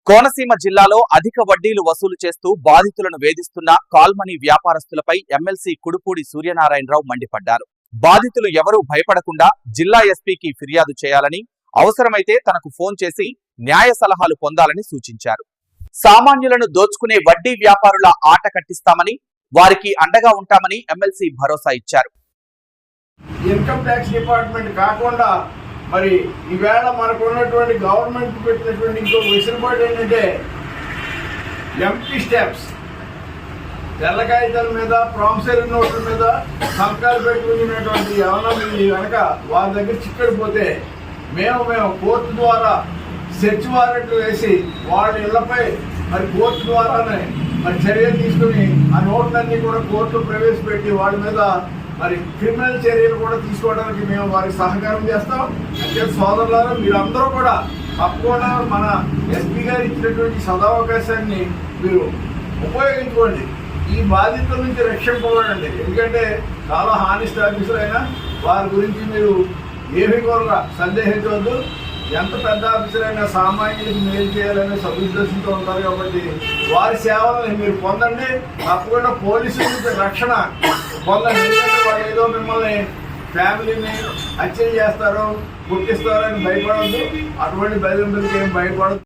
కోనసీమ జిల్లాలో అధిక వడ్డీలు వసూలు చేస్తూ బాధితులను వేధిస్తున్న కాల్మనీ వ్యాపారస్తులపై ఎమ్మెల్సీ కుడుపూడి సూర్యనారాయణరావు మండిపడ్డారు. బాధితులు ఎవరూ భయపడకుండా జిల్లా ఎస్పీకి ఫిర్యాదు చేయాలని, అవసరమైతే తనకు ఫోన్ చేసి న్యాయ సలహాలు పొందాలని సూచించారు. సామాన్యులను దోచుకునే వడ్డీ వ్యాపారుల ఆట కట్టిస్తామని, వారికి అండగా ఉంటామని ఎమ్మెల్సీ భరోసా ఇచ్చారు. ఇన్కమ్ ట్యాక్స్ డిపార్ట్మెంట్ కాకుండా మరి ఈవేళ మనకు ఉన్నటువంటి గవర్నమెంట్ పెట్టినటువంటి ఇంకో వెసులుబాటు ఏంటంటే ఎంపీ స్టాంప్స్, తెల్ల కాగితాల మీద ప్రామిసరీ నోట్ల మీద సంతకాలు పెట్టుకున్నటువంటి ఏమన్నా మీరు కనుక వారి దగ్గర చిక్కడిపోతే మేము కోర్టు ద్వారా సెర్చ్ వారెంట్లు వేసి వాళ్ళ ఇళ్లపై మరి కోర్టు ద్వారానే మరి చర్యలు తీసుకుని ఆ నోట్లన్నీ కూడా కోర్టులో ప్రవేశపెట్టి వాళ్ళ మీద మరి క్రిమినల్ చర్యలు కూడా తీసుకోవడానికి మేము వారికి సహకారం చేస్తాం. అంటే సోదరులారా, మీరందరూ కూడా తప్పకుండా మన ఎస్పీ గారు ఇచ్చినటువంటి సదావకాశాన్ని మీరు ఉపయోగించుకోండి. ఈ బాధితుల నుంచి రక్షింపబడండి. ఎందుకంటే చాలా హానిస్ట్ ఆఫీసర్ అయినా వారి గురించి మీరు ఏమీ కూడా సందేహించవద్దు. ఎంత పెద్ద ఆఫీసర్ అయినా సామాన్యులకు మేలు చేయాలనే సదుద్దేశంతో ఉంటారు కాబట్టి వారి సేవలను మీరు పొందండి. తప్పకుండా పోలీసుల నుంచి రక్షణ పొందండి. ఎందుకంటే వాళ్ళు ఏదో మిమ్మల్ని ఫ్యామిలీని హత్య చేస్తారో పుట్టిస్తారో అని భయపడద్దు. అటువంటి బెదిరింపులకి ఏం భయపడద్దు.